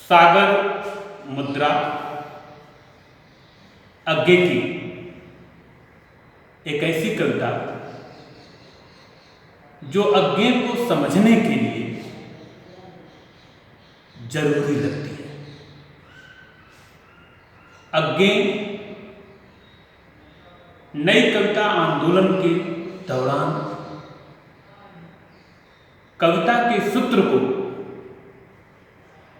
सागर मुद्रा अज्ञे की एक ऐसी कविता जो अज्ञे को समझने के लिए जरूरी लगती है। अज्ञे नई कविता आंदोलन के दौरान कविता के सूत्र को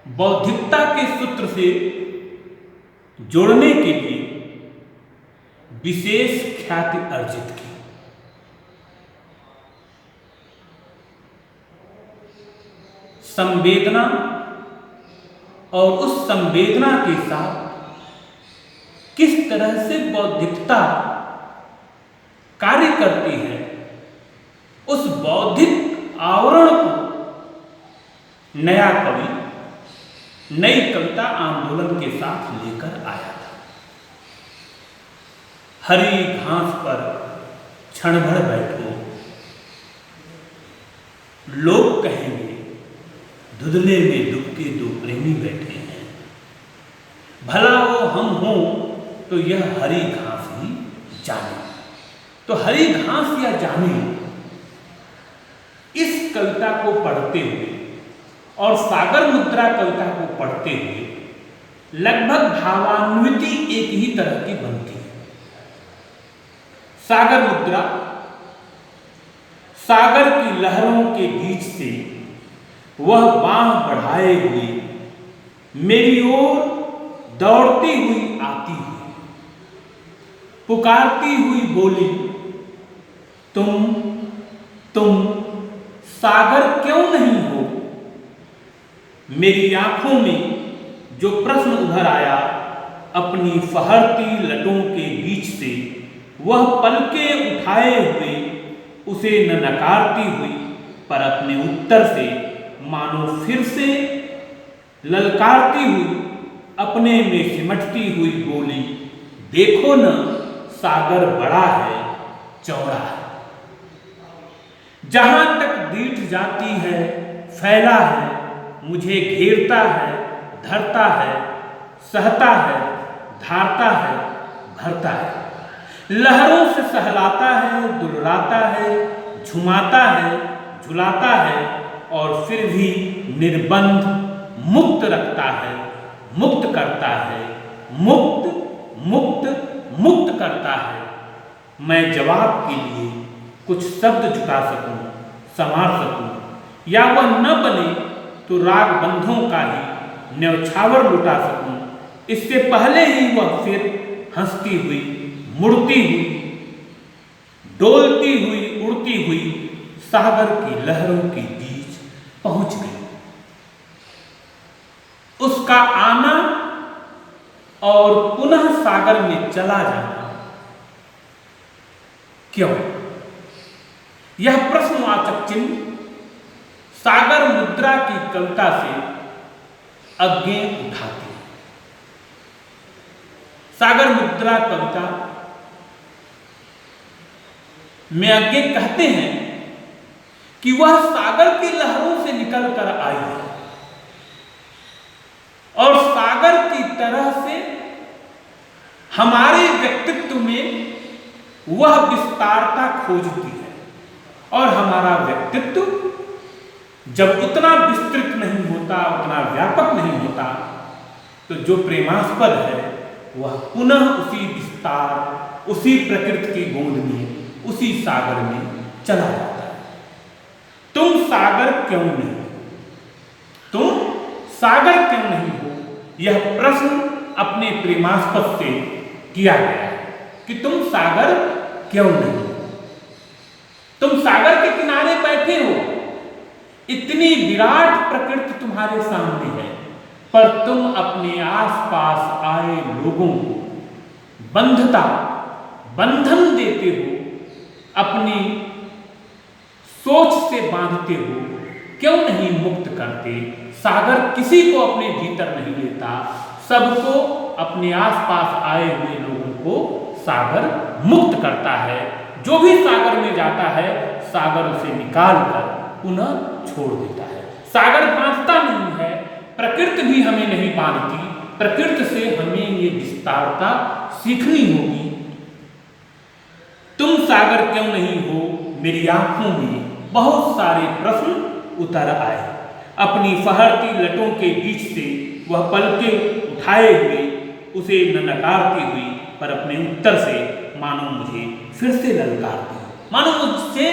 बौद्धिकता के सूत्र से जोड़ने के लिए विशेष ख्याति अर्जित की। संवेदना और उस संवेदना के साथ किस तरह से बौद्धिकता कार्य करती है, उस बौद्धिक आवरण को नया कवि नई कविता आंदोलन के साथ लेकर आया था। हरी घास पर क्षण भर बैठो, लोग कहेंगे धुंधले में डूबके दो प्रेमी बैठे हैं। भला वो हम हों तो यह हरी घास ही जाने। तो हरी घास या जाने इस कविता को पढ़ते हुए और सागर मुद्रा कविता को पढ़ते हुए लगभग भावान्विति एक ही तरह की बनती है। सागर मुद्रा सागर की लहरों के बीच से वह बांह बढ़ाए हुए मेरी ओर दौड़ती हुई आती हुई, पुकारती हुई बोली, तुम सागर क्यों नहीं हो। मेरी आंखों में जो प्रश्न उभर आया, अपनी फहरती लटों के बीच से वह पलकें उठाए हुए उसे न नकारती हुई पर अपने उत्तर से मानो फिर से ललकारती हुई अपने में सिमटती हुई बोली, देखो न सागर बड़ा है चौड़ा है। जहां तक दीठ जाती है फैला है, मुझे घेरता है धरता है, सहता है धारता है भरता है। लहरों से सहलाता है दुलराता है, झुमाता है झुलाता है और फिर भी निर्बंध मुक्त रखता है, मुक्त करता है, मुक्त मुक्त मुक्त करता है। मैं जवाब के लिए कुछ शब्द जुटा सकूं, संवार सकूं, या वह न बने तो राग बंधों का ही न्यौछावर लुटा सकूं। इससे पहले ही वह फिर हंसती हुई, मुड़ती हुई, डोलती हुई, उड़ती हुई सागर की लहरों के बीच पहुंच गई। उसका आना और पुनः सागर में चला जाना क्यों? यह प्रश्नवाचक चिन्ह सागर मुद्रा की कविता से अज्ञे उठाती है। सागर मुद्रा कविता में अज्ञे कहते हैं कि वह सागर की लहरों से निकल कर आई है और सागर की तरह से हमारे व्यक्तित्व में वह विस्तारता खोजती है। और हमारा व्यक्तित्व जब उतना विस्तृत नहीं होता, उतना व्यापक नहीं होता, तो जो प्रेमास्पद है वह पुनः उसी विस्तार, उसी प्रकृति की गोद में, उसी सागर में चला जाता है। तुम सागर क्यों नहीं हो? तुम सागर क्यों नहीं हो? यह प्रश्न अपने प्रेमास्पद से किया गया है कि तुम सागर क्यों नहीं हो? तुम सागर के किनारे बैठे हो, इतनी विराट प्रकृति तुम्हारे सामने है, पर तुम अपने आसपास आए लोगों को बंधन देते हो, अपनी सोच से बांधते हो। क्यों नहीं मुक्त करते? सागर किसी को अपने भीतर नहीं लेता, सबको अपने आसपास आए हुए लोगों को सागर मुक्त करता है। जो भी सागर में जाता है सागर उसे निकाल कर पुनः छोड़ देता है। सागर बांधता नहीं है, प्रकृति प्रकृति भी हमें नहीं बांधती, प्रकृति से हमें ये विस्तारता सीखनी होगी। तुम सागर क्यों नहीं हो, मेरी आंखों में बहुत सारे प्रश्न उतर आए। अपनी फहरती लटों के बीच से वह पलकें उठाए हुए उसे न नकारती हुई, पर अपने उत्तर से मानो मुझे फिर से ललकारती, मानो मुझसे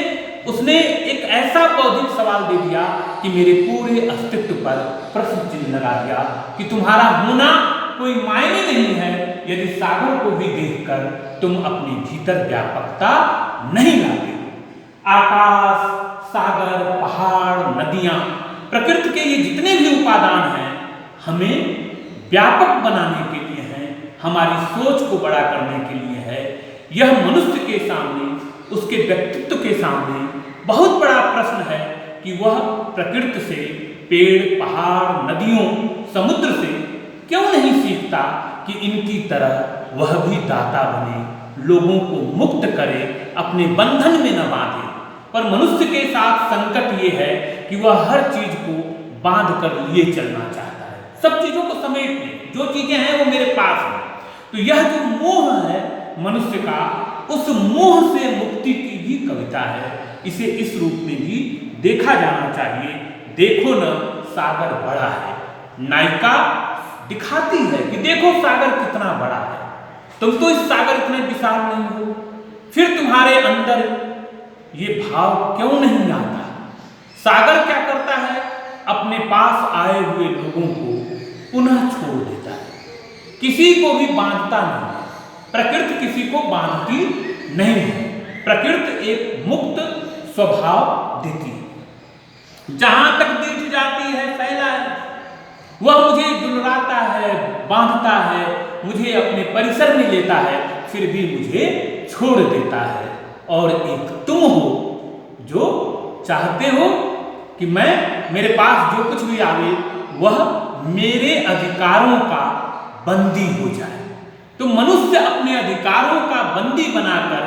उसने एक ऐसा बौद्धिक सवाल दे दिया कि मेरे पूरे अस्तित्व पर प्रश्न चिन्ह लगा दिया कि तुम्हारा होना कोई मायने नहीं है यदि सागर को भी देखकर तुम अपने भीतर व्यापकता नहीं लाते। आकाश, सागर, पहाड़, नदियां, प्रकृति के ये जितने भी उपादान हैं हमें व्यापक बनाने के लिए हैं, हमारी सोच को बड़ा करने के लिए है। यह मनुष्य के सामने, उसके व्यक्तित्व के सामने बहुत बड़ा प्रश्न है कि वह प्रकृति से, पेड़, पहाड़, नदियों, समुद्र से क्यों नहीं सीखता कि इनकी तरह वह भी दाता बने, लोगों को मुक्त करे, अपने बंधन में न बांधे। पर मनुष्य के साथ संकट ये है कि वह हर चीज को बांध कर लिए चलना चाहता है, सब चीजों को समेट ले, जो चीजें हैं वो मेरे पास है। तो यह जो मोह है मनुष्य का, उस मोह से मुक्ति की भी कविता है। इसे इस रूप में भी देखा जाना चाहिए। देखो न सागर बड़ा है, नायिका दिखाती है कि देखो सागर कितना बड़ा है, तुम तो इस सागर इतने विशाल नहीं हो, फिर तुम्हारे अंदर ये भाव क्यों नहीं आता। सागर क्या करता है, अपने पास आए हुए लोगों को पुनः छोड़ देता है, किसी को भी बांधता नहीं है। प्रकृति किसी को बांधती नहीं है, प्रकृति एक मुक्त स्वभाव देती है। जहां तक दृष्टि जाती है फैला है, वह मुझे दुलराता है, बांधता है, मुझे अपने परिसर में लेता है, फिर भी मुझे छोड़ देता है। और एक तुम हो जो चाहते हो कि मेरे पास जो कुछ भी आवे वह मेरे अधिकारों का बंदी हो जाए। तो मनुष्य अपने अधिकारों का बंदी बनाकर,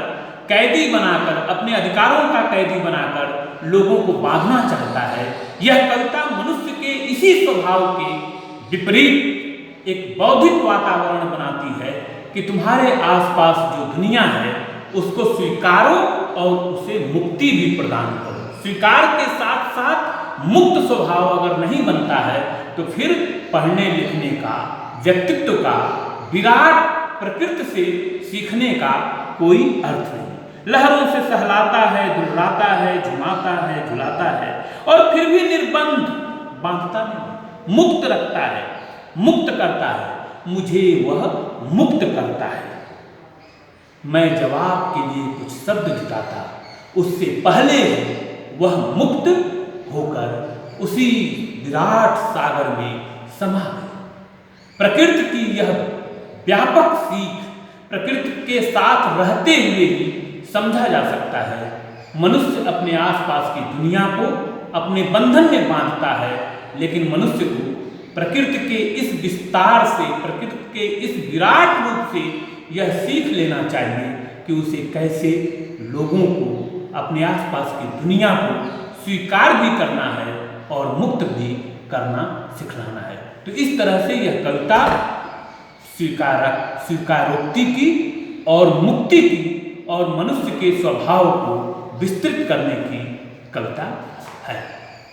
कैदी बनाकर, अपने अधिकारों का कैदी बनाकर लोगों को बांधना चाहता है। यह कविता मनुष्य के इसी स्वभाव के विपरीत एक बौद्धिक वातावरण बनाती है कि तुम्हारे आसपास जो दुनिया है उसको स्वीकारो और उसे मुक्ति भी प्रदान करो। स्वीकार के साथ साथ मुक्त स्वभाव अगर नहीं बनता है तो फिर पढ़ने लिखने का, व्यक्तित्व का, विराट प्रकृति से सीखने का कोई अर्थ नहीं। लहरों से सहलाता है, दुलराता है, झुमाता है, झुलाता है और फिर भी निर्बंध, बांधता नहीं, मुक्त रखता है, मुक्त करता है। मुझे वह मुक्त करता है। मैं जवाब के लिए कुछ शब्द जुटाता, उससे पहले वह मुक्त होकर उसी विराट सागर में समा गई। प्रकृति की यह व्यापक सीख प्रकृति के साथ रहते हुए ही समझा जा सकता है। मनुष्य अपने आसपास की दुनिया को अपने बंधन में बांधता है, लेकिन मनुष्य को प्रकृति के इस विस्तार से, प्रकृति के इस विराट रूप से यह सीख लेना चाहिए कि उसे कैसे लोगों को, अपने आसपास की दुनिया को स्वीकार भी करना है और मुक्त भी करना सिखलाना है। तो इस तरह से यह कविता स्वीकारोक्ति की और मुक्ति की और मनुष्य के स्वभाव को विस्तृत करने की कविता है।